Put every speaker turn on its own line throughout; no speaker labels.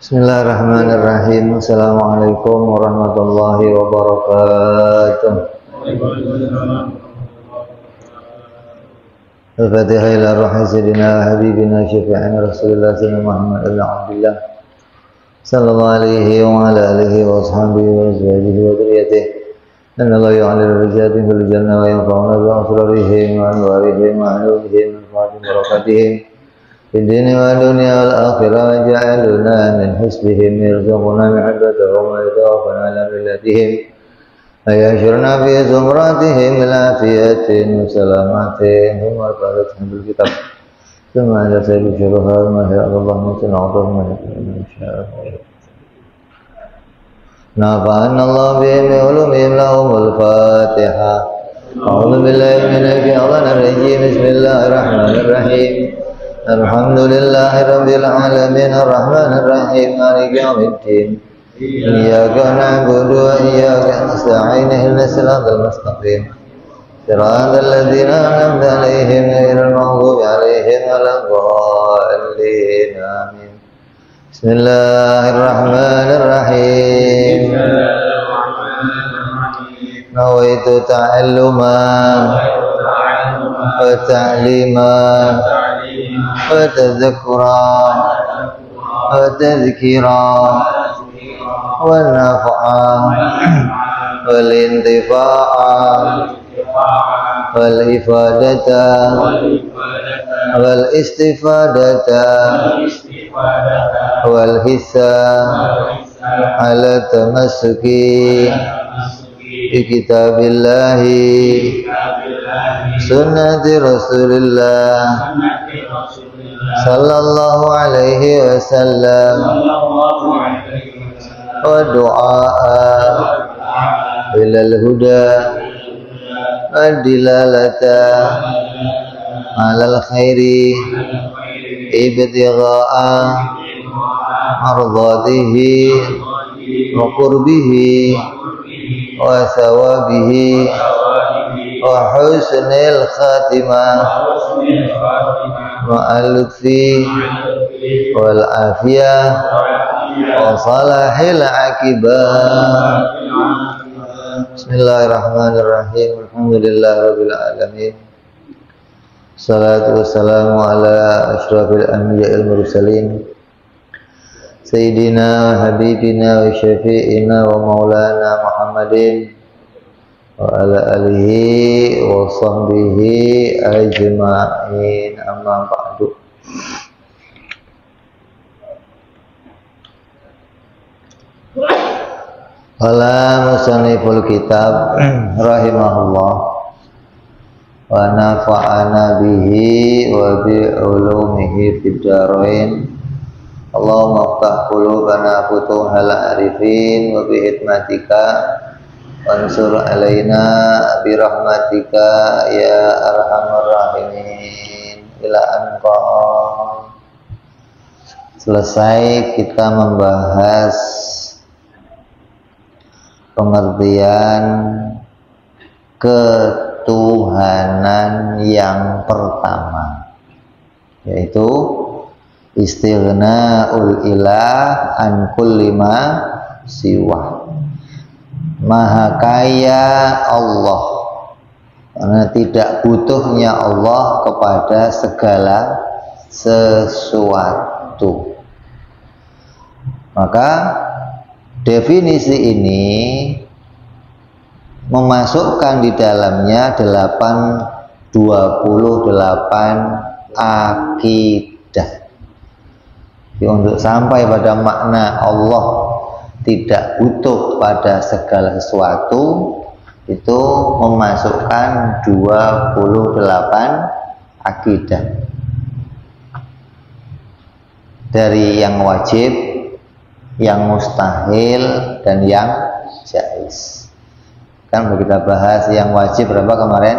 Bismillahirrahmanirrahim. Assalamualaikum warahmatullahi wabarakatuh. Al-Fatihah ila ruhi sayyidina habibina syafi'ina Rasulullah sallallahu Muhammad ibn Abdullah sallallahu alaihi wa ala alihi wa ashabihi wa azwajihi wa dhurriyyatihi. Inna Allah ya'lamu rijalatin fil jannah wa yanfa'una bi asrarihim wa anwarihim wa alumihim wa barakatihim fid dini wa dunya wal akhirah wa ja'aluna min hisbihim yarzuquna mahabbatahum wa yatawaffana ala millatihim ayashurna fi zumratihim lafiyatin wa salamatin wa barakatihim bil kitab thumma ala sayyidi syuruha ma Allah mutin a'udhu insyaAllah. Nafa'an Allah bihim ulumihim lahumul Fatiha. A'udhu billahi minasyaitanir rajim. Bismillahirrahmanirrahim. Alhamdulillahi rabbil alamin arrahmanir rahim maliki yaumiddin. Iyyaka na'budu wa iyyaka nasta'in ihdinas siratal mustaqim. Siratal ladzina an'amta 'alaihim ghairil maghdubi 'alaihim waladdallin. Amin. Bismillahirrahmanirrahim. Nawaitu ta'alluma wa ta'lima wa tadhakkura wa tadhkira wa naf'a wal intifa'a wal ifadata wal istifadata wal hissa ala tamassuki bi kitabillahi sunnati rasulillah sallallahu alaihi wasallam wa du'a ilal huda wa dilalata alal khairi ibtigha'a mardatihi wa qurbihi wa thawabihi wa husnil khatimah wa al-lutfi wal afiyah wa salahil aqibah. Bismillahirrahmanirrahim. Alhamdulillahirabbil alamin. Salatu wassalamu ala asyrafil anbiya'il mursalin Sayyidina wa habibina wa syafi'ina wa maulana Muhammadin wa ala alihi wa sahbihi ajma'in, amma ba'du. Qala musanniful kitab rahimahullah wa nafa'ana bihi wa bi ulumihi fid dharain. Allahumma aftah qulubana futuhal arifin wa bi hikmatika wansur alaina bi rahmatika ya arhamar rahimin. Ila anqa. Selesai kita membahas pengertian ketuhanan yang pertama, yaitu istighna'ul ilah an kulli ma siwa. Maha kaya Allah, karena tidak butuhnya Allah kepada segala sesuatu. Maka definisi ini memasukkan di dalamnya 28 akidah. Jadi untuk sampai pada makna Allah tidak butuh pada segala sesuatu, itu memasukkan 28 akidah. Dari yang wajib, yang mustahil, dan yang jaiz. Kan kita bahas yang wajib berapa kemarin?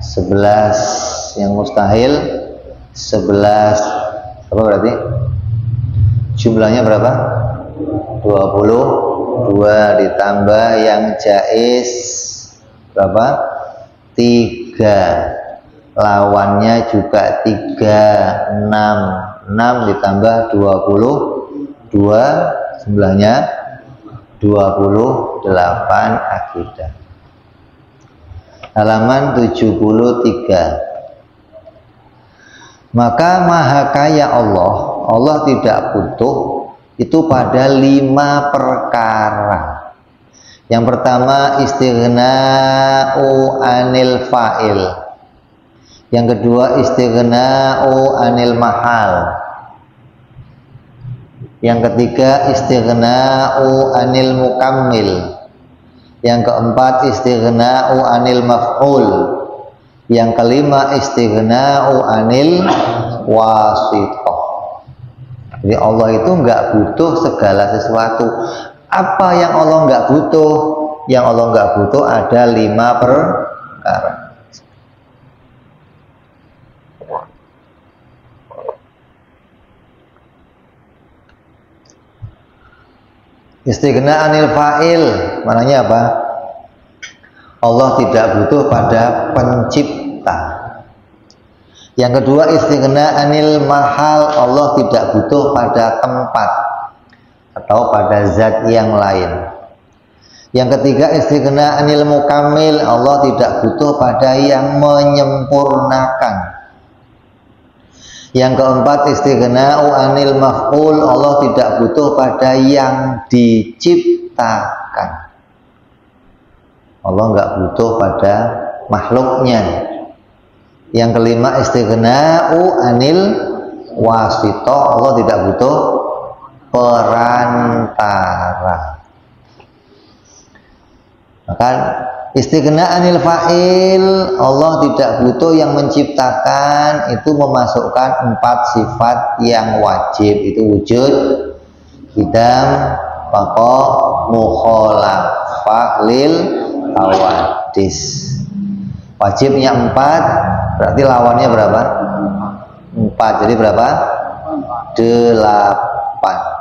11. Yang mustahil 11. Apa berarti? Jumlahnya berapa? 22 ditambah yang jaiz berapa? 3. Lawannya juga 3, 6. 6 ditambah 22 jumlahnya 28 akidah. Halaman 73. Maka maha kaya Allah tidak butuh itu pada 5 perkara. Yang pertama istighna'u anil fa'il. Yang kedua istighna'u anil mahal. Yang ketiga istighna'u anil mukammil. Yang keempat istighna'u anil maf'ul. Yang kelima istighna'u anil wasithah. Jadi Allah itu nggak butuh segala sesuatu. Apa yang Allah nggak butuh? Yang Allah nggak butuh ada 5 perkara. Istighna anil fa'il, maknanya apa? Allah tidak butuh pada pencipta. Yang kedua istighna anil mahal, Allah tidak butuh pada tempat atau pada zat yang lain. Yang ketiga istighna anil mukamil, Allah tidak butuh pada yang menyempurnakan. Yang keempat istighna'u anil maf'ul, Allah tidak butuh pada yang diciptakan. Allah nggak butuh pada makhluknya. Yang kelima istighna'u anil wasithah, Allah tidak butuh perantara. Maka istighna anil fa'il, Allah tidak butuh yang menciptakan, itu memasukkan 4 sifat yang wajib, itu wujud, qidam, baqa, mukhalafah lil hawadis. Wajibnya 4, berarti lawannya berapa? 4, jadi berapa? 8.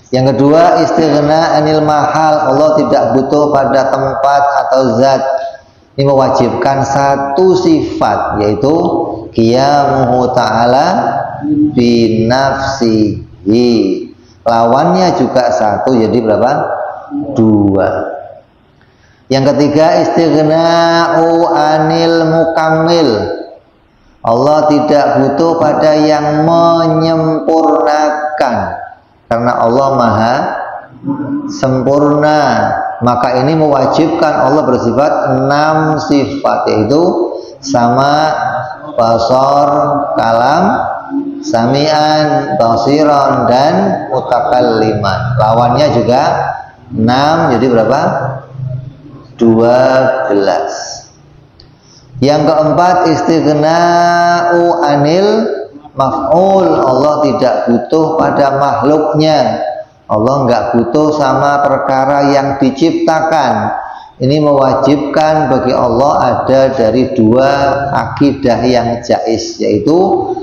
Yang kedua istighna anil mahal, Allah tidak butuh pada tempat atau zat. Ini mewajibkan 1 sifat, yaitu qiyamuhu ta'ala binafsihi. Lawannya juga 1, jadi berapa? 2. Yang ketiga istighna'u anil mukammil, Allah tidak butuh pada yang menyempurnakan. Karena Allah maha sempurna, maka ini mewajibkan Allah bersifat 6 sifat, yaitu sama, basar, kalam, sami'an, basiran, dan mutakalliman. Lawannya juga 6, jadi berapa? 12. Yang keempat istighna'u anil maf'ul, Allah tidak butuh pada makhluknya. Allah nggak butuh sama perkara yang diciptakan. Ini mewajibkan bagi Allah ada dari 2 akidah yang jais, yaitu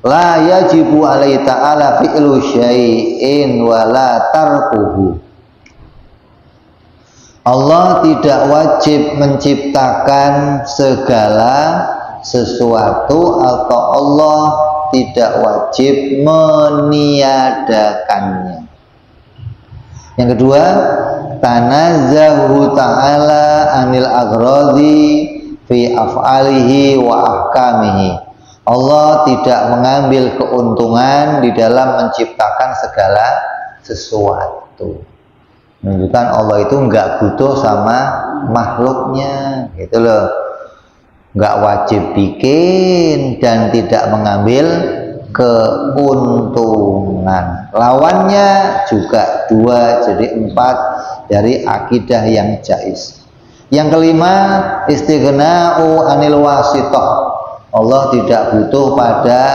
la yajibu alaihi ta'ala fi'lu syai'in wa la tarkuhu. Allah tidak wajib menciptakan segala sesuatu, atau Allah tidak wajib meniadakannya. Yang kedua, tanazzahu ta'ala anil aghradi fi af'alihi wa ahkamihi. Allah tidak mengambil keuntungan di dalam menciptakan segala sesuatu. Menunjukkan Allah itu nggak butuh sama makhluknya, gitu loh. Nggak wajib bikin dan tidak mengambil keuntungan. Lawannya juga 2, jadi 4 dari akidah yang jais. Yang kelima istighna'u anil wasithah, Allah tidak butuh pada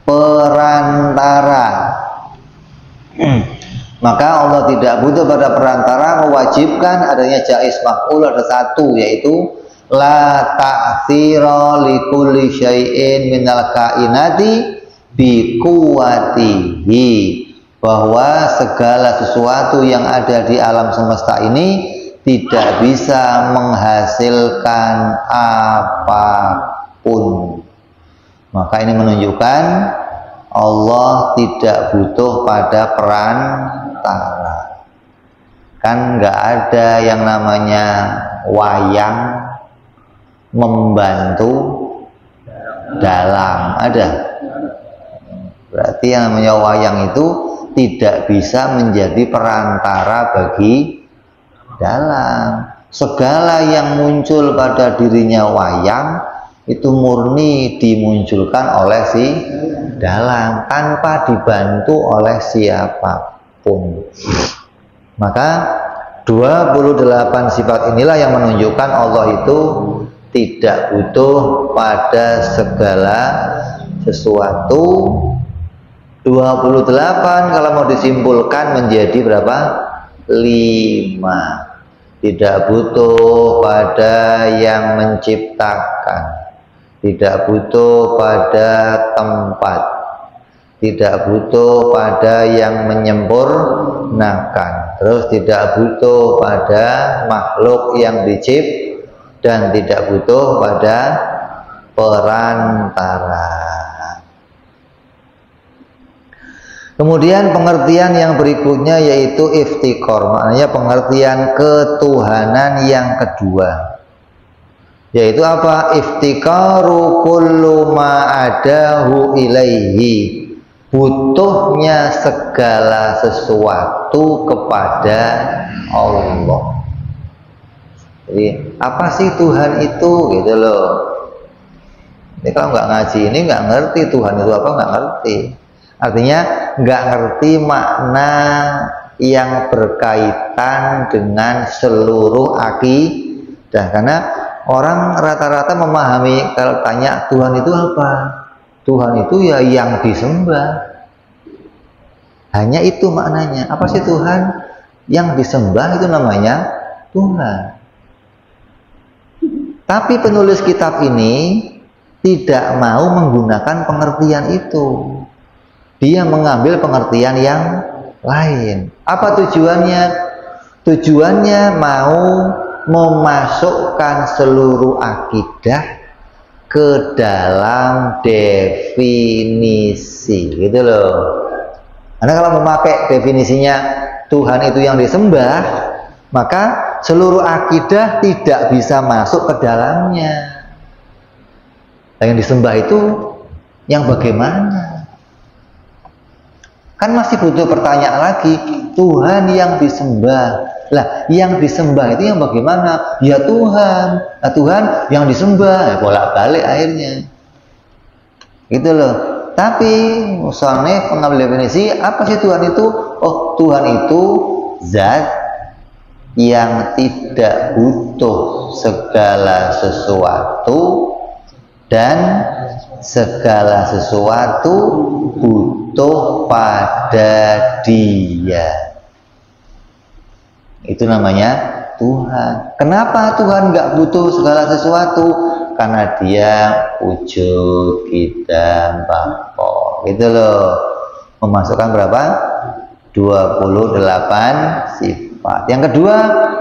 perantara. Maka Allah tidak butuh pada perantara, mewajibkan adanya jais maf'ul, ada 1, yaitu la ta'thira li kulli syai'in minal kainati bi quwwatihi, bahwa segala sesuatu yang ada di alam semesta ini tidak bisa menghasilkan apapun Maka ini menunjukkan Allah tidak butuh pada perantara. Kan nggak ada yang namanya wayang membantu dalang, ada? Berarti yang namanya wayang itu tidak bisa menjadi perantara bagi dalang. Segala yang muncul pada dirinya wayang itu murni dimunculkan oleh si dalang tanpa dibantu oleh siapapun. Maka 28 sifat inilah yang menunjukkan Allah itu tidak butuh pada segala sesuatu. 28 kalau mau disimpulkan menjadi berapa? 5. Tidak butuh pada yang menciptakan, tidak butuh pada tempat, tidak butuh pada yang menyempurnakan, terus tidak butuh pada makhluk yang diciptakan, dan tidak butuh pada perantara. Kemudian pengertian yang berikutnya yaitu iftikor, maknanya pengertian ketuhanan yang kedua, yaitu apa? Iftikaru kullu ma'adahu ilaihi, butuhnya segala sesuatu kepada Allah. Jadi apa sih Tuhan itu, gitu loh. Ini kalau nggak ngaji ini nggak ngerti Tuhan itu apa, nggak ngerti. Artinya nggak ngerti makna yang berkaitan dengan seluruh akidah. Karena orang rata-rata memahami kalau tanya Tuhan itu apa, Tuhan itu ya yang disembah. Hanya itu maknanya. Apa sih Tuhan? Yang disembah itu namanya Tuhan. Tapi penulis kitab ini tidak mau menggunakan pengertian itu. Dia mengambil pengertian yang lain. Apa tujuannya? Tujuannya mau memasukkan seluruh akidah ke dalam definisi, gitu loh. Karena kalau memakai definisinya Tuhan itu yang disembah, maka seluruh akidah tidak bisa masuk ke dalamnya. Yang disembah itu yang bagaimana? Kan masih butuh pertanyaan lagi. Tuhan yang disembah, lah yang disembah itu yang bagaimana? Ya Tuhan. Nah Tuhan yang disembah, ya bolak-balik akhirnya, gitu loh. Tapi misalnya pengambil definisi, apa sih Tuhan itu? Oh, Tuhan itu zat yang tidak butuh segala sesuatu, dan segala sesuatu butuh pada Dia. Itu namanya Tuhan. Kenapa Tuhan nggak butuh segala sesuatu? Karena Dia wujud kita bapa. Gitu loh. Memasukkan berapa? 28 sifat. Yang kedua,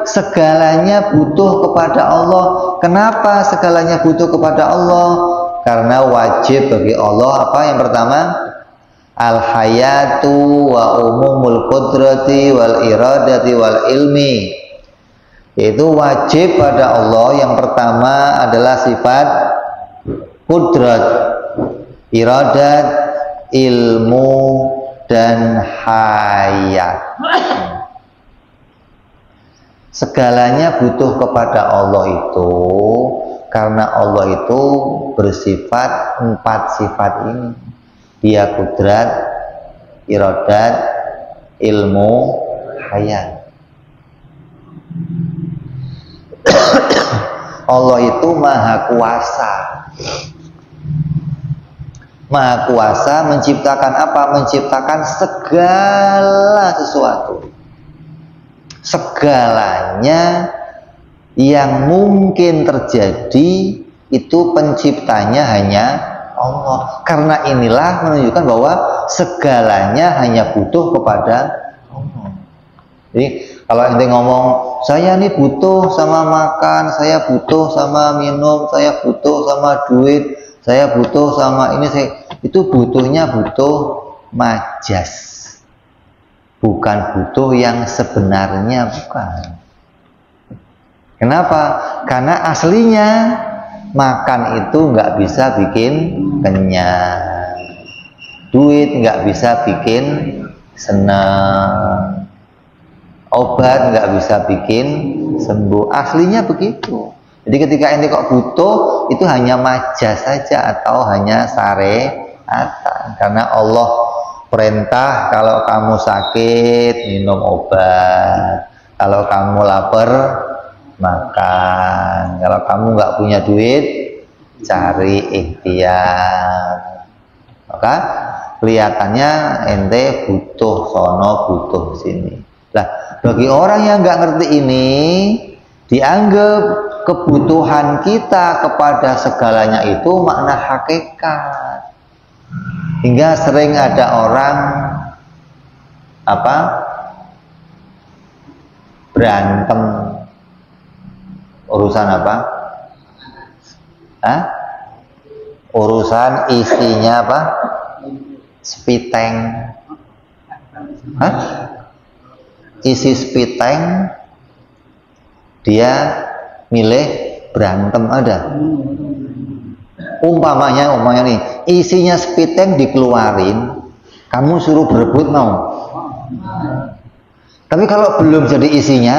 segalanya butuh kepada Allah. Kenapa segalanya butuh kepada Allah? Karena wajib bagi Allah apa? Yang pertama, al-hayatu wa umumul qudrati wal iradati wal ilmi. Itu wajib pada Allah. Yang pertama adalah sifat kudrat, iradat, ilmu, dan hayat. Segalanya butuh kepada Allah itu karena Allah itu bersifat 4 sifat ini. Dia kudrat, iradat, ilmu, hayat. Allah itu maha kuasa. Maha kuasa menciptakan apa? Menciptakan segala sesuatu. Segalanya yang mungkin terjadi itu penciptanya hanya Allah. Karena inilah menunjukkan bahwa segalanya hanya butuh kepada Allah. Jadi kalau ente ngomong, saya nih butuh sama makan, saya butuh sama minum, saya butuh sama duit, Saya butuh sama ini, itu butuhnya butuh majas, bukan butuh yang sebenarnya, bukan. Kenapa? Karena aslinya makan itu nggak bisa bikin kenyang, duit nggak bisa bikin senang, obat nggak bisa bikin sembuh. Aslinya begitu. Jadi ketika ente kok butuh, itu hanya majas saja atau hanya syariatan. Karena Allah perintah kalau kamu sakit minum obat, kalau kamu lapar makan, kalau kamu nggak punya duit cari ikhtiar. Maka kelihatannya ente butuh sono butuh sini. Lah bagi orang yang nggak ngerti ini, dianggap kebutuhan kita kepada segalanya itu makna hakikat. Hingga sering ada orang berantem urusan apa? Urusan isinya apa? Spiteng. Isi spiteng dia milih berantem ada. Umpamanya nih, isinya spiteng dikeluarin, kamu suruh berebut mau. Tapi kalau belum jadi isinya,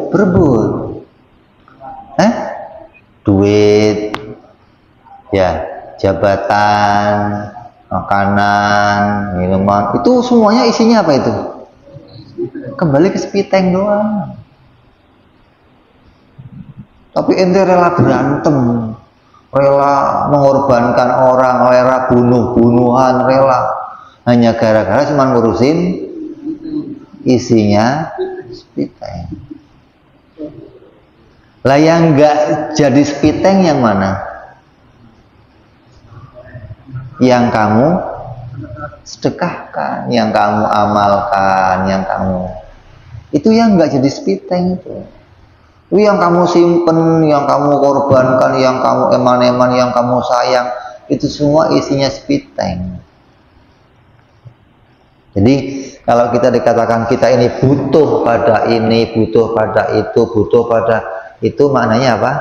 berebut. Duit, ya, jabatan, makanan, minuman, itu semuanya isinya apa itu? Kembali ke spiteng doang. Tapi ente rela berantem, rela mengorbankan orang, rela bunuh-bunuhan, rela hanya gara-gara cuma ngurusin isinya spiteng. Lah yang enggak jadi spiteng yang mana? Yang kamu sedekahkan, yang kamu amalkan, yang kamu itu yang enggak jadi spiteng itu. Itu yang kamu simpen, yang kamu korbankan, yang kamu eman-eman, yang kamu sayang, itu semua isinya spiteng. Jadi kalau kita dikatakan kita ini butuh pada ini, butuh pada itu, butuh pada itu, maknanya apa?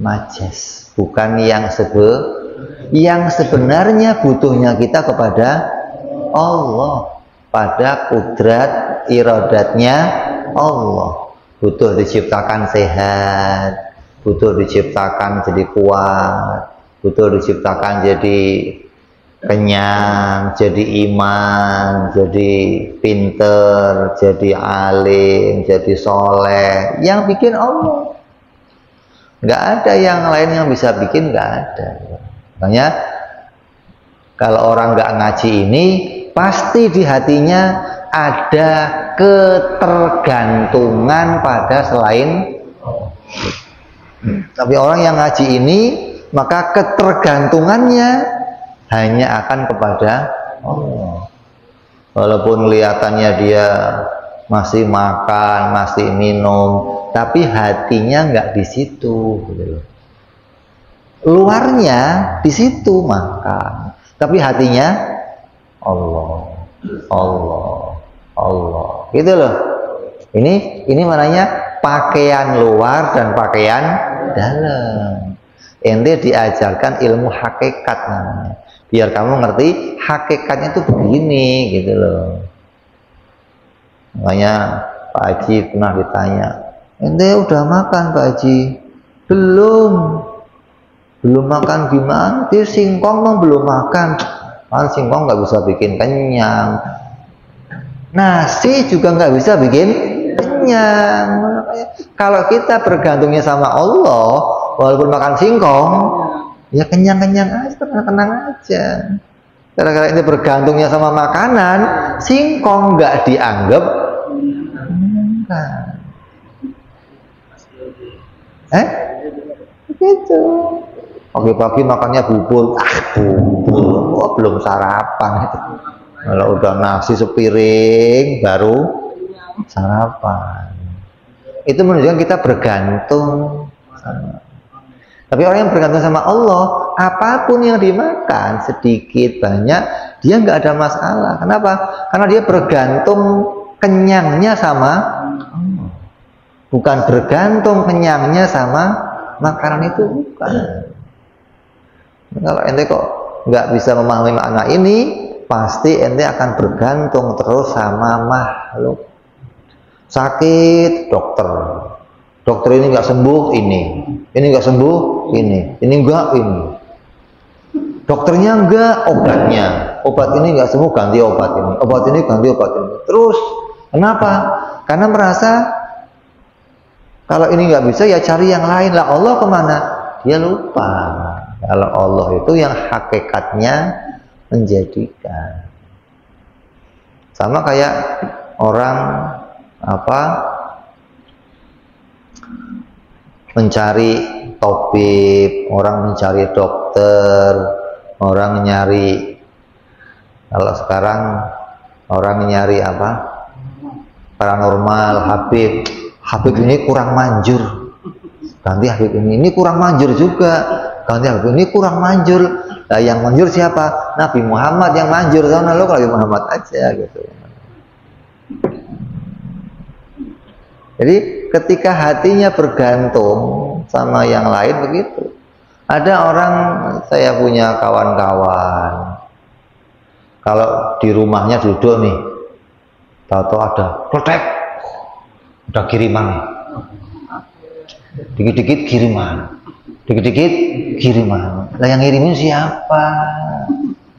Majas, bukan yang sebenarnya butuhnya kita kepada Allah, pada kudrat iradatnya Allah. Butuh diciptakan sehat, butuh diciptakan jadi kuat, butuh diciptakan jadi kenyang, jadi iman, jadi pinter, jadi alim, jadi soleh. Yang bikin Allah. Nggak ada yang lain yang bisa bikin, nggak ada. Makanya kalau orang nggak ngaji ini, pasti di hatinya ada ketergantungan pada selain Allah. Tapi orang yang ngaji ini, maka ketergantungannya hanya akan kepada Allah. Walaupun kelihatannya dia masih makan, masih minum, tapi hatinya nggak di situ. Luarnya di situ makan, tapi hatinya Allah, Allah, Allah. Gitu loh. Ini maknanya pakaian luar dan pakaian dalam. Ente diajarkan ilmu hakikat namanya. Biar kamu ngerti hakikatnya itu begini, gitu loh. Makanya Pak Haji pernah ditanya, ente udah makan Pak Haji? Belum makan gimana? Dia singkong dong belum makan. Singkong nggak bisa bikin kenyang. Nasi juga nggak bisa bikin kenyang. Kalau kita bergantungnya sama Allah, walaupun makan singkong, ya kenyang-kenyang aja, tenang-tenang aja. Gara-gara ini bergantungnya sama makanan, singkong nggak dianggap menyenangkan. Begitu. Pagi-pagi makannya bubur, bubur, oh, belum sarapan itu. Kalau udah nasi sepiring, baru sarapan. Itu menunjukkan kita bergantung sama. Tapi orang yang bergantung sama Allah, apapun yang dimakan, sedikit, banyak, dia nggak ada masalah. Kenapa? Karena dia bergantung kenyangnya sama Allah. Bukan bergantung kenyangnya sama makanan itu, bukan. Kalau ente kok nggak bisa memahami makna ini, pasti ente akan bergantung terus sama makhluk. Sakit, dokter ini nggak sembuh, ini nggak sembuh, ini enggak, ini dokternya enggak, obat ini nggak sembuh, ganti obat ini ganti obat ini, terus kenapa? Karena merasa kalau ini nggak bisa ya cari yang lain lah. Allah kemana? Dia lupa kalau Allah itu yang hakikatnya menjadikan. Sama kayak orang mencari tabib, orang mencari dokter, orang nyari, kalau sekarang orang nyari paranormal, Habib ini kurang manjur, ganti Habib ini kurang manjur juga, ganti Habib ini kurang manjur. Nah, yang manjur siapa? Nabi Muhammad yang manjur, karena lo kalau Nabi Muhammad aja gitu. Jadi ketika hatinya bergantung sama yang lain begitu. Ada orang, saya punya kawan-kawan, kalau di rumahnya duduk nih, tahu-tahu ada kletek, ada kiriman, dikit-dikit kiriman, dikit-dikit kiriman. Lah yang ngirimin siapa?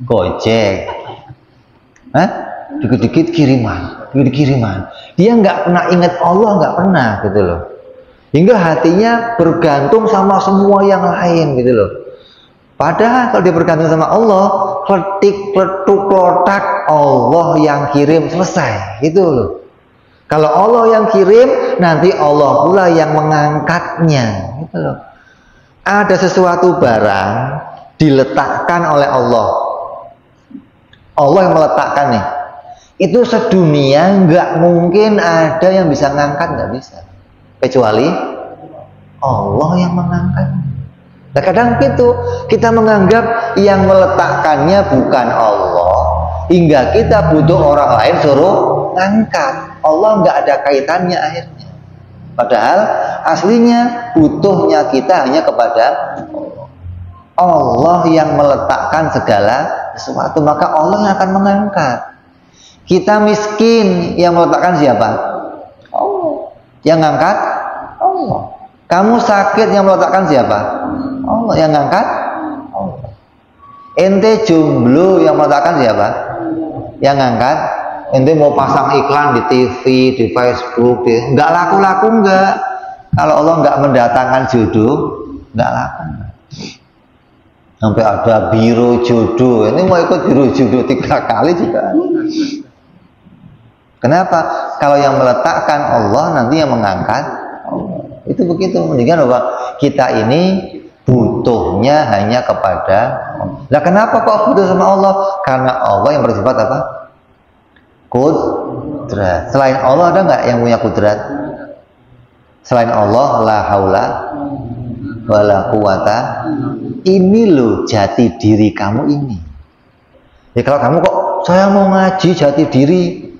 Gojek. Dikit-dikit kiriman, dikit-dikit kiriman. Dia nggak pernah ingat Allah, nggak pernah gitu loh. Hingga hatinya bergantung sama semua yang lain gitu loh. Padahal kalau dia bergantung sama Allah, kletik, kletuk, klotak, Allah yang kirim, selesai gitu loh. Kalau Allah yang kirim, nanti Allah pula yang mengangkatnya gitu loh. Ada sesuatu barang diletakkan oleh Allah. Allah yang meletakkan nih. Itu sedunia nggak mungkin ada yang bisa ngangkat, nggak bisa, kecuali Allah yang mengangkat. Nah kadang gitu kita menganggap yang meletakkannya bukan Allah, hingga kita butuh orang lain suruh ngangkat. Allah nggak ada kaitannya akhirnya. Padahal aslinya butuhnya kita hanya kepada Allah. Allah yang meletakkan segala sesuatu, maka Allah yang akan mengangkat. Kita miskin, yang meletakkan siapa? Allah. Yang ngangkat? Allah. Kamu sakit, yang meletakkan siapa? Allah. Yang ngangkat? Allah. Ente jomblo, yang meletakkan siapa? Yang ngangkat? Ente mau pasang iklan di TV, di Facebook, nggak laku-laku nggak. Kalau Allah nggak mendatangkan jodoh, nggak laku. Sampai ada biro jodoh, ini mau ikut biro jodoh 3 kali juga. Kenapa? Kalau yang meletakkan Allah, nanti yang mengangkat Allah. Itu begitu. Mendingan bahwa kita ini butuhnya hanya kepada Allah. Nah kenapa kok butuh sama Allah? Karena Allah yang bersifat apa? Kudrat. Selain Allah ada nggak yang punya kudrat? Selain Allah, la haula wala quwata. Ini loh jati diri kamu ini. Ya kalau kamu kok saya mau ngaji jati diri,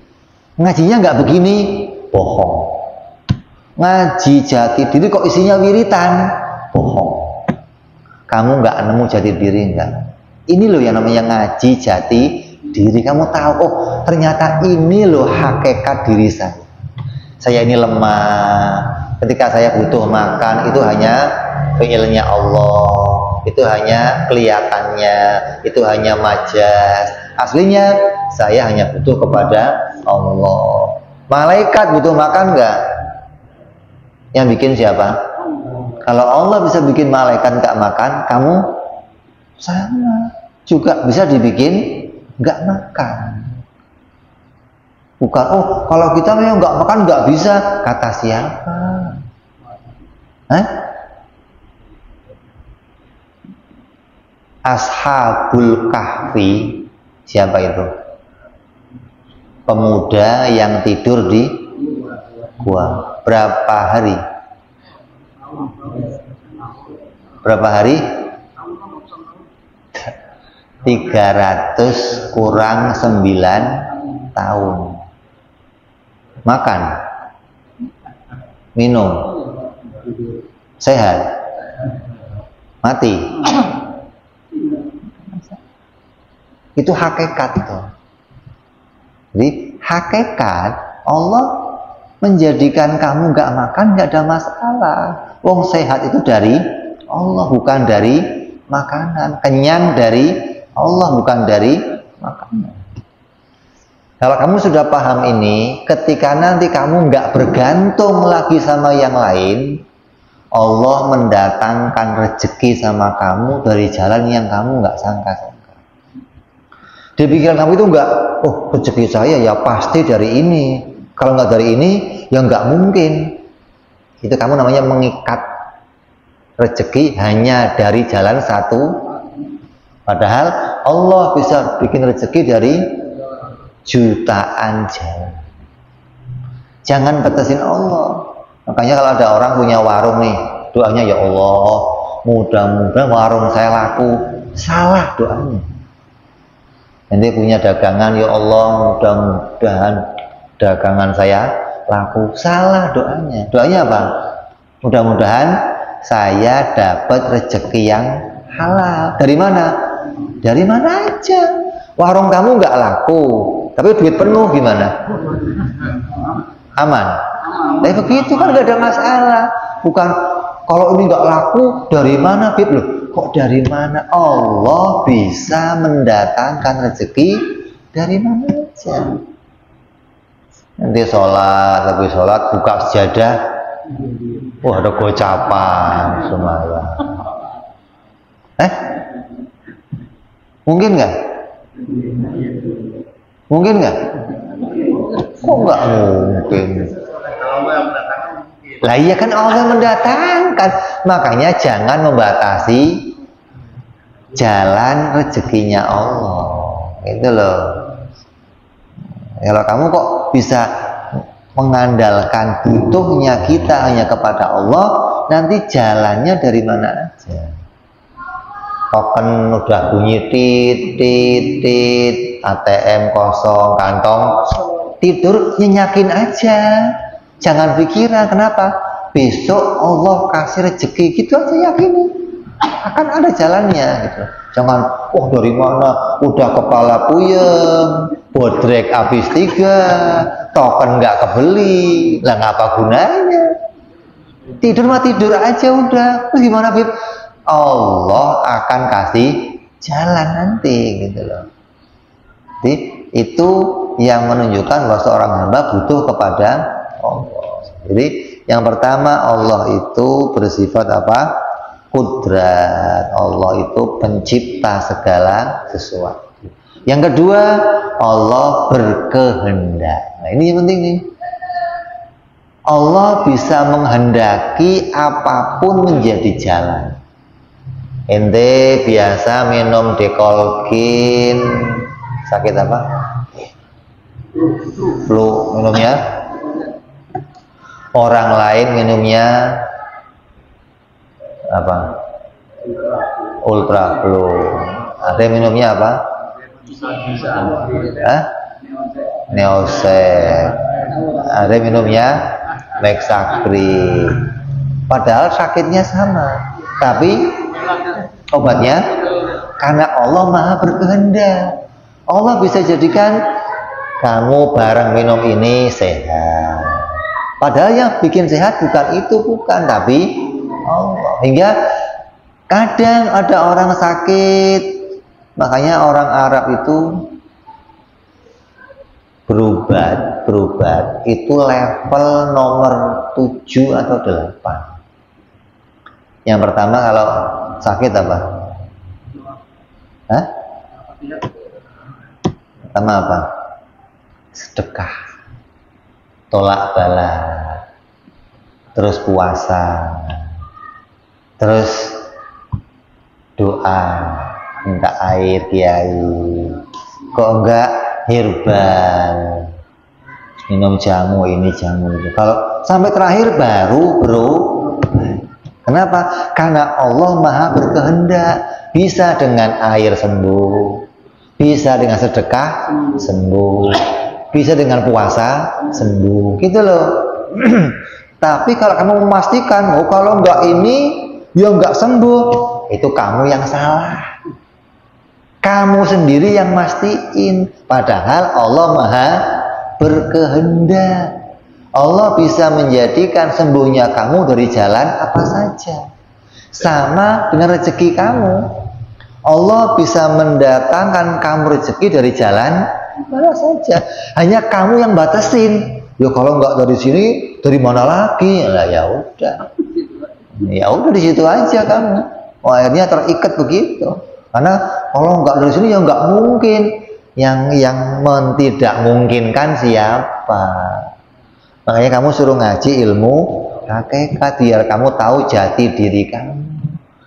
ngajinya nggak begini, bohong. Ngaji jati diri kok isinya wiritan, bohong. Kamu nggak nemu jati diri enggak. Ini loh yang namanya ngaji jati diri. Kamu tahu, oh ternyata ini loh hakikat diri saya. Saya ini lemah. Ketika saya butuh makan, itu hanya fi'ilnya Allah. Itu hanya kelihatannya, itu hanya majas. Aslinya saya hanya butuh kepada Allah. Malaikat butuh makan enggak? Yang bikin siapa? Kalau Allah bisa bikin malaikat enggak makan, kamu sama juga bisa dibikin enggak makan. Bukan, oh kalau kita memang enggak makan enggak bisa, kata siapa? Ashabul Kahfi, siapa itu? Pemuda yang tidur di gua. Berapa hari? Berapa hari? 300 kurang 9 tahun. Makan, minum, sehat, mati. Itu hakikat itu. Jadi hakikat Allah menjadikan kamu nggak makan nggak ada masalah. Wong sehat itu dari Allah, bukan dari makanan. Kenyang dari Allah, bukan dari makanan. Kalau kamu sudah paham ini, ketika nanti kamu nggak bergantung lagi sama yang lain, Allah mendatangkan rezeki sama kamu dari jalan yang kamu nggak sangka-sangka. Di pikiran kamu itu nggak, oh rezeki saya ya pasti dari ini. Kalau nggak dari ini, ya nggak mungkin. Itu kamu namanya mengikat rezeki hanya dari jalan satu. Padahal Allah bisa bikin rezeki dari jutaan jalan. Jangan batasin Allah. Makanya kalau ada orang punya warung nih, doanya ya Allah, mudah-mudahan warung saya laku. Salah doanya. Nanti punya dagangan, ya Allah, mudah-mudahan dagangan saya laku. Salah doanya. Doanya apa? Mudah-mudahan saya dapat rezeki yang halal. Dari mana? Dari mana aja. Warung kamu nggak laku, tapi duit penuh gimana? Aman. Tapi begitu kan nggak ada masalah. Bukan kalau ini nggak laku dari mana, Bib? Loh, kok dari mana? Allah bisa mendatangkan rezeki dari mana aja. Nanti sholat, tapi sholat buka sejadah, wah ada gocapan semuanya. Mungkin nggak? Mungkin nggak? Kok nggak mungkin? Lah iya kan Allah mendatangkan. Makanya jangan membatasi jalan rezekinya Allah. Itu loh. Kalau kamu kok bisa mengandalkan butuhnya kita hanya kepada Allah, nanti jalannya dari mana aja. Token udah bunyi tit, ATM kosong, kantong tidur, nyenyakin aja. Jangan pikiran kenapa. Besok Allah kasih rezeki, gitu aja yakini. Akan ada jalannya gitu. Jangan, dari mana? Udah kepala puyeng, bodrek habis 3, token nggak kebeli, lah ngapa gunanya? Tidur mah tidur aja udah. Terus gimana, Bib? Allah akan kasih jalan nanti gitu loh. Jadi itu yang menunjukkan bahwa seorang hamba butuh kepada Allah. Jadi yang pertama, Allah itu bersifat apa? Kudrat. Allah itu pencipta segala sesuatu. Yang kedua, Allah berkehendak. Nah ini yang penting nih. Allah bisa menghendaki apapun menjadi jalan. Ente biasa minum dekolkin, sakit apa? Flu minumnya. Orang lain minumnya apa? Ultra flu. Ada minumnya apa? Neosek. Ada minumnya Mexacri. Padahal sakitnya sama, tapi obatnya karena Allah Maha berkehendak. Allah bisa jadikan kamu bareng minum ini sehat. Padahal yang bikin sehat bukan itu, tapi Allah. Hingga kadang ada orang sakit, makanya orang Arab itu berobat itu level nomor 7 atau 8. Yang pertama kalau sakit apa? Pertama apa? Sedekah, tolak bala, terus puasa, terus doa, minta air kiai. Kok enggak herbal, minum jamu ini jamu itu. Kalau sampai terakhir baru Kenapa? Karena Allah Maha berkehendak. Bisa dengan air sembuh, bisa dengan sedekah sembuh, bisa dengan puasa sembuh, gitu loh. Tapi kalau kamu memastikan, oh kalau enggak ini, ya enggak sembuh, itu kamu yang salah. Kamu sendiri yang mastiin. Padahal Allah Maha berkehendak. Allah bisa menjadikan sembuhnya kamu dari jalan apa saja. Sama dengan rezeki kamu. Allah bisa mendatangkan kamu rezeki dari jalan mana saja. Hanya kamu yang batasin. Ya kalau nggak dari sini, dari mana lagi? Lah ya udah. Ya udah di situ aja kamu. Oh, akhirnya terikat begitu. Karena kalau nggak dari sini ya nggak mungkin. Yang tidak mungkinkan siapa? Makanya kamu suruh ngaji ilmu hakikat biar kamu tahu jati diri kamu.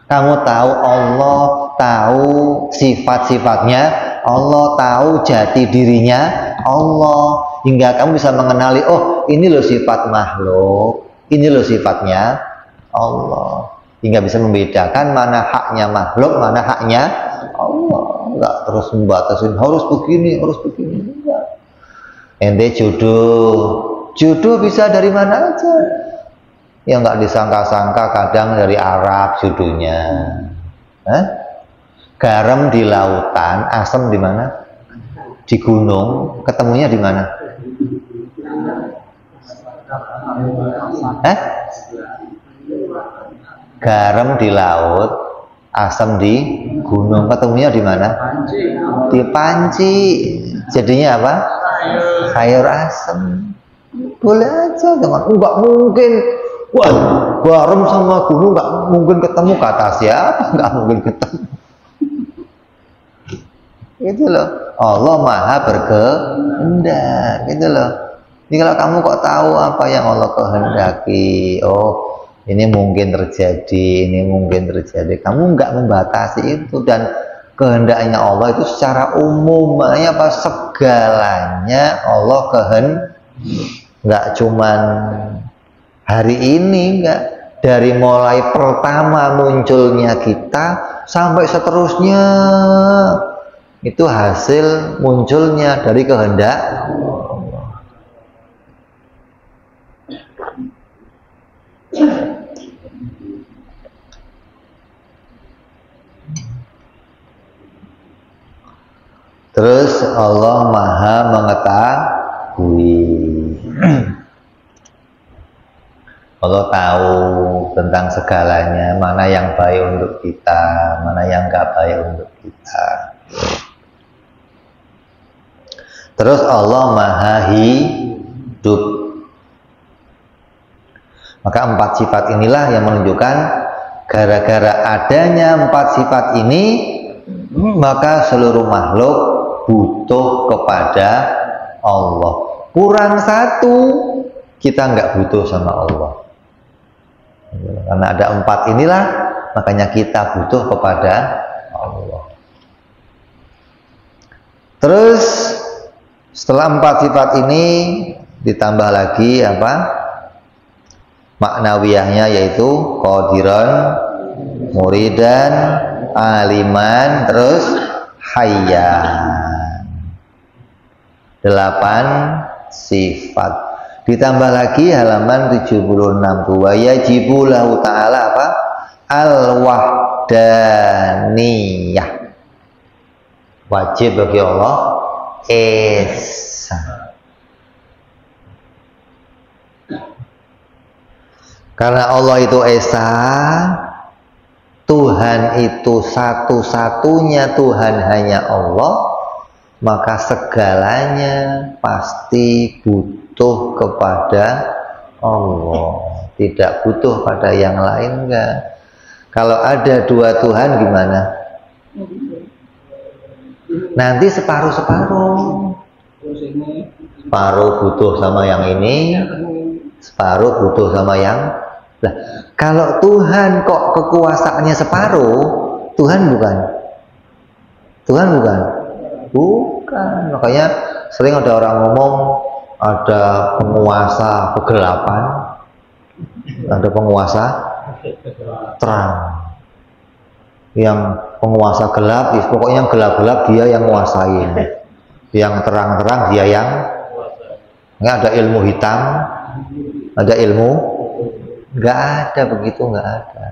Kamu tahu Allah, tahu sifat-sifatnya Allah, tahu jati dirinya Allah, hingga kamu bisa mengenali, oh ini loh sifat makhluk, ini loh sifatnya Allah, hingga bisa membedakan mana haknya makhluk, mana haknya Allah. Enggak terus membatasin harus begini, enggak. Ente jodoh bisa dari mana aja. Ya nggak disangka-sangka kadang dari Arab jodohnya. Garam di lautan, asam di mana? Di gunung, ketemunya di mana? Garam di laut, asam di gunung, ketemunya di mana? Di panci. Jadinya apa? Sayur asam. Boleh aja, jangan enggak mungkin. Wah, garam sama gunung nggak mungkin ketemu, kata siapa nggak mungkin ketemu. Gitu loh. Allah Maha berkehendak, gitu loh. Jadi kalau kamu kok tahu apa yang Allah kehendaki, oh ini mungkin terjadi, ini mungkin terjadi, kamu nggak membatasi itu. Dan kehendaknya Allah itu secara umum, makanya apa, segalanya Allah nggak cuman hari ini, enggak, dari mulai pertama munculnya kita sampai seterusnya itu hasil munculnya dari kehendak Allah. Terus Allah Maha mengetahui. Allah tahu tentang segalanya, mana yang baik untuk kita, mana yang gak baik untuk kita. Terus Allah Maha hidup. Maka 4 sifat inilah yang menunjukkan gara-gara adanya 4 sifat ini, maka seluruh makhluk butuh kepada Allah. Kurang satu, kita nggak butuh sama Allah. Karena ada 4 inilah, makanya kita butuh kepada Allah. Terus setelah 4 sifat ini ditambah lagi apa? Maknawiyahnya yaitu qadiran, muridan, aliman, terus hayyan. 8 sifat. Ditambah lagi halaman 76 tuh, yajibu lahu ta'ala apa? Al-wahdaniyah. Wajib bagi Allah esa. Karena Allah itu esa, Tuhan itu satu-satunya Tuhan, hanya Allah, maka segalanya pasti butuh kepada Allah, tidak butuh pada yang lain. Enggak. Kalau ada 2 Tuhan gimana? Nanti separuh-separuh. Separuh butuh sama yang ini, separuh butuh sama yang. Nah, kalau Tuhan kok kekuasaannya separuh, Tuhan bukan? Tuhan bukan? Bukan. Makanya sering ada orang ngomong ada penguasa kegelapan, ada penguasa terang. Yang penguasa gelap, pokoknya yang gelap-gelap dia yang nguasain. Yang terang-terang dia yang nggak ada ilmu hitam, ada ilmu nggak ada, begitu nggak ada.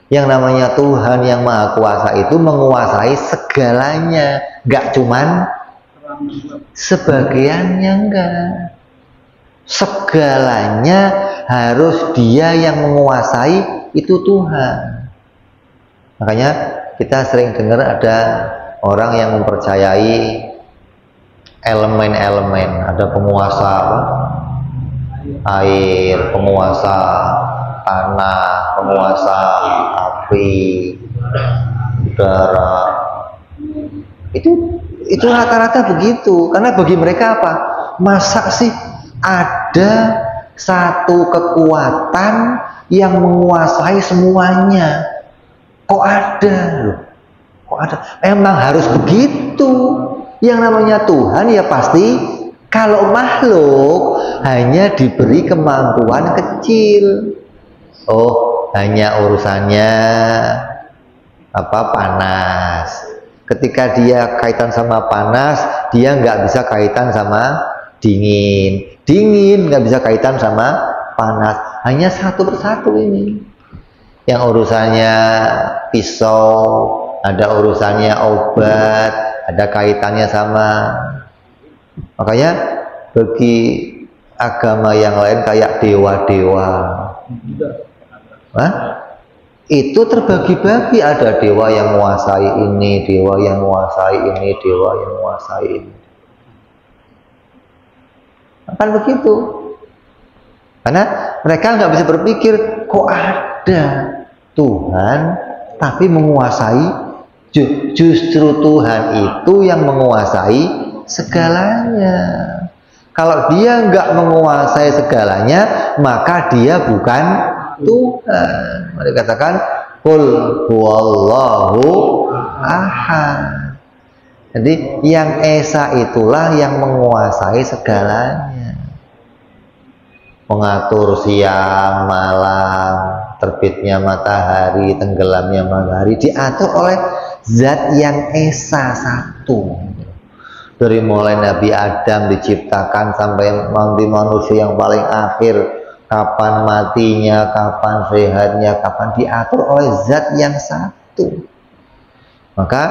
Yang namanya Tuhan yang Maha Kuasa itu menguasai segalanya, nggak cuman sebagiannya, enggak. Segalanya harus dia yang menguasai, itu Tuhan. Makanya kita sering dengar ada orang yang mempercayai elemen-elemen, ada penguasa air, penguasa tanah, penguasa api, udara. Itu rata-rata begitu. Karena bagi mereka apa? Masa sih ada satu kekuatan yang menguasai semuanya? Kok ada loh? Kok ada? Emang harus begitu. Yang namanya Tuhan ya pasti, kalau makhluk hanya diberi kemampuan kecil. Oh, hanya urusannya panas. Ketika dia kaitan sama panas, dia nggak bisa kaitan sama dingin. Dingin nggak bisa kaitan sama panas. Hanya satu persatu ini. Yang urusannya pisau, ada urusannya obat, ada kaitannya sama. Makanya bagi agama yang lain kayak dewa-dewa, itu terbagi-bagi, ada dewa yang menguasai ini, dewa yang menguasai ini, dewa yang menguasai ini. Akan begitu. Karena mereka nggak bisa berpikir, kok ada Tuhan tapi menguasai. Justru Tuhan itu yang menguasai segalanya. Kalau dia nggak menguasai segalanya, maka dia bukan Tuhan. Mari katakan, qul huwallahu ahad. Jadi yang esa itulah yang menguasai segalanya. Mengatur siang, malam, terbitnya matahari, tenggelamnya matahari, diatur oleh Zat yang esa satu. Dari mulai Nabi Adam diciptakan sampai nanti manusia yang paling akhir, kapan matinya, kapan sehatnya, kapan diatur oleh Zat yang satu. Maka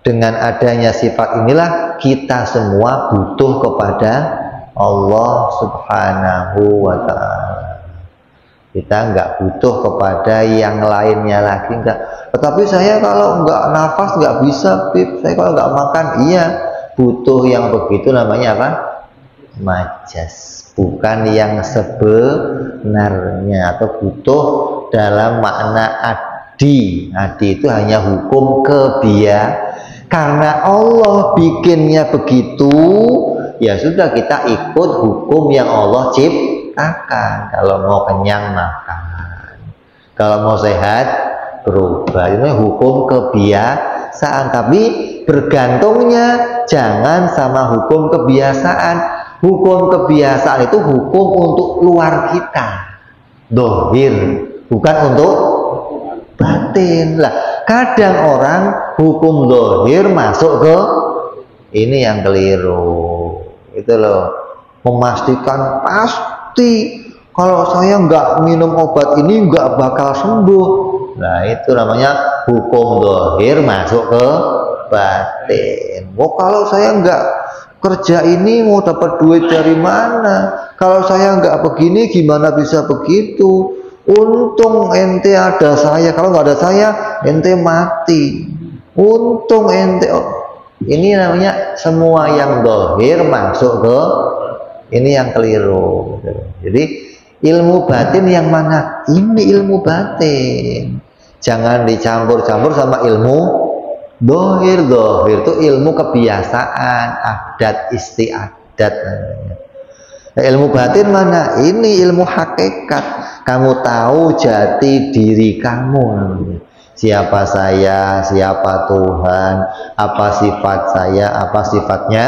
dengan adanya sifat inilah kita semua butuh kepada Allah Subhanahu wa Ta'ala. Kita nggak butuh kepada yang lainnya lagi, enggak. Tetapi saya kalau nggak nafas nggak bisa, Bib. Saya kalau nggak makan, iya. Butuh yang begitu namanya apa? Majas. Bukan yang sebenarnya, atau butuh dalam makna adi. Adi itu hanya hukum kebiasaan. Karena Allah bikinnya begitu, ya sudah kita ikut hukum yang Allah ciptakan. Kalau mau kenyang makan, kalau mau sehat berubah. Ini hukum kebiasaan. Tapi bergantungnya jangan sama hukum kebiasaan. Hukum kebiasaan itu hukum untuk luar kita, dohir, bukan untuk batin. Lah, kadang orang hukum dohir masuk ke ini yang keliru. Itu loh, memastikan pasti kalau saya nggak minum obat ini nggak bakal sembuh. Nah, itu namanya hukum dohir masuk ke batin. Oh, kalau saya nggak kerja ini mau dapat duit dari mana? Kalau saya nggak begini gimana bisa begitu? Untung ente ada saya, kalau nggak ada saya ente mati. Untung ente, ini namanya semua yang dohir masuk ke ini yang keliru. Jadi ilmu batin yang mana? Ini ilmu batin. Jangan dicampur-campur sama ilmu dohir. Dohir itu ilmu kebiasaan, adat istiadat namanya. Nah, ilmu batin mana? Ini ilmu hakikat. Kamu tahu jati diri kamu namanya. Siapa saya, siapa Tuhan, apa sifat saya, apa sifatnya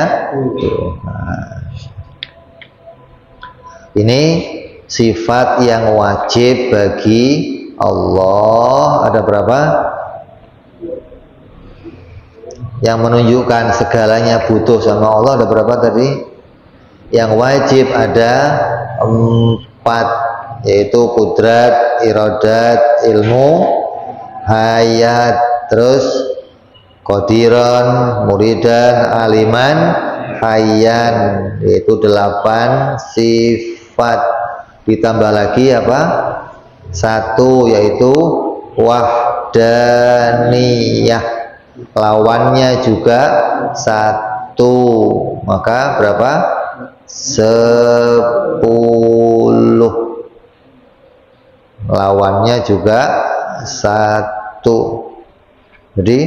Tuhan. Ini sifat yang wajib bagi Allah. Ada berapa? Yang menunjukkan segalanya butuh sama Allah ada berapa tadi? Yang wajib ada 4, yaitu kudrat, iradat, ilmu, hayat, terus qadiran, muridan, aliman, hayyan, yaitu 8 sifat. Ditambah lagi apa? 1, yaitu wahdaniyah, lawannya juga 1, maka berapa? 10. Lawannya juga 1. Jadi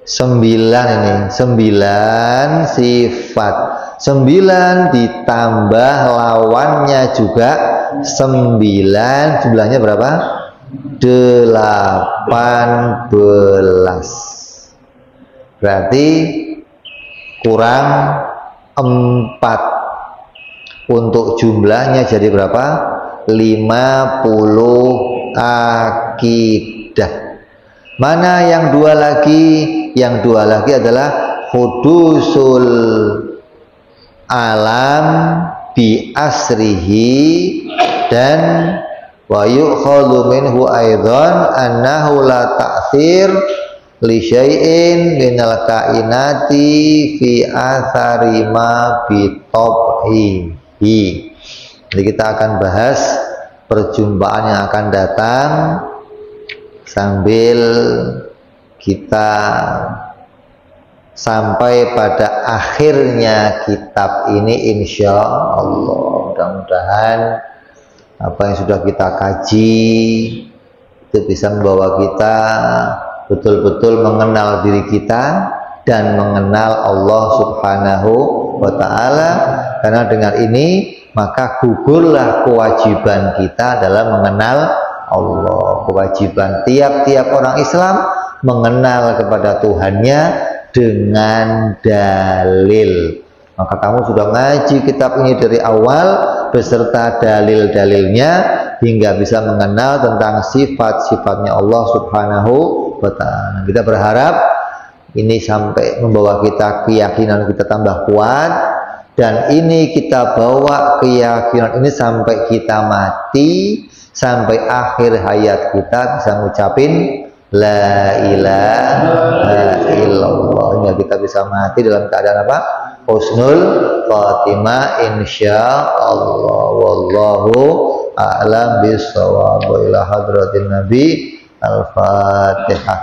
9 ini, 9 sifat. 9 ditambah lawannya juga 9, jumlahnya berapa? 18. Berarti kurang 4. Untuk jumlahnya jadi berapa? 50 akidah. Mana yang 2 lagi? Yang 2 lagi adalah hudusul alam bi asrihi, dan wa yu'khadhu minhu aidan annahu la ta'thir li syai'in minal kainati fi athari ma bi tab'ihi. Jadi kita akan bahas perjumpaan yang akan datang sambil kita sampai pada akhirnya kitab ini, insya Allah. Mudah-mudahan apa yang sudah kita kaji itu bisa membawa kita betul-betul mengenal diri kita dan mengenal Allah Subhanahu wa Ta'ala. Karena dengan ini maka gugurlah kewajiban kita dalam mengenal Allah. Kewajiban tiap-tiap orang Islam mengenal kepada Tuhannya dengan dalil. Maka kamu sudah ngaji kitab ini dari awal beserta dalil-dalilnya hingga bisa mengenal tentang sifat-sifatnya Allah Subhanahu wa Ta'ala. Kita berharap ini sampai membawa kita keyakinan kita tambah kuat, dan ini kita bawa keyakinan ini sampai kita mati, sampai akhir hayat kita bisa ngucapin la ilaha illallah. Hingga kita bisa mati dalam keadaan apa? Husnul khatimah insyaallah. Wallahu a'lam bishawab. Ila hadratin nabi. Al-Fatihah.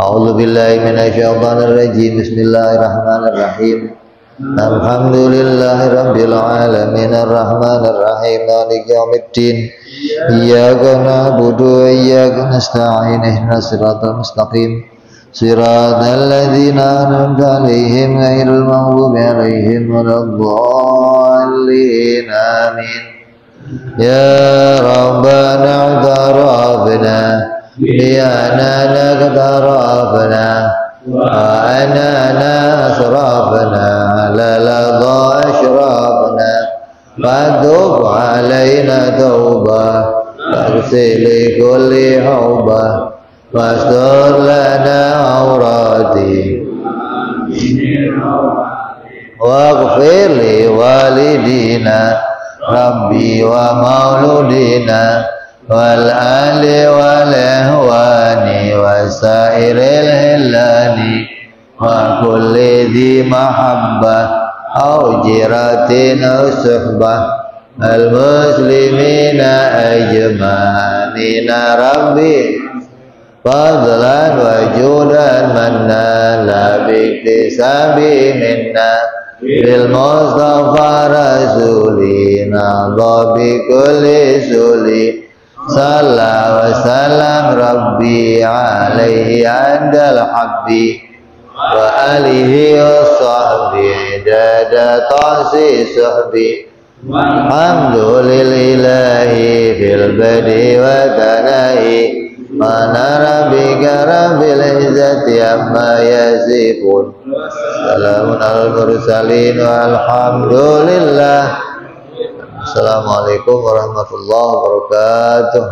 A'udzu billahi minasyaitonir rajim. Bismillahirrahmanirrahim. Alhamdulillahi rabbil alamin arrahmanir rahim maliki yaumiddin. Iyyaka na'budu wa iyyaka nasta'in ihdinas siratal mustaqim siratal ladzina an'amta 'alaihim ghairil maghdubi 'alaihim waladdallin. Amin. Ya Rabbana tarabna bi'anana tarabna wa anana asrafna lalada ashrafna fadub alaina tawbah faghsil kulli hawbah wastur lana awrati waghfir li walidina rabbi wa mauludina wal ali wal ihwani wasairil hilali wa kulli dhi mahabbah au jiratin au suhbah al muslimina ajmanina rabbi fadlan wa judan manna la biktisabi minna bil mustafa rasulina dhabi kulli suli salla wa salam rabbi alaihi andal habbi wa alihi wa sahbihi dada ta'si sahbi alhamdulillahi fil badi wa tanahi mana rabbika rabbil izzati amma yasifun salamun al mursalin walhamdulillah. Assalamualaikum warahmatullahi wabarakatuh.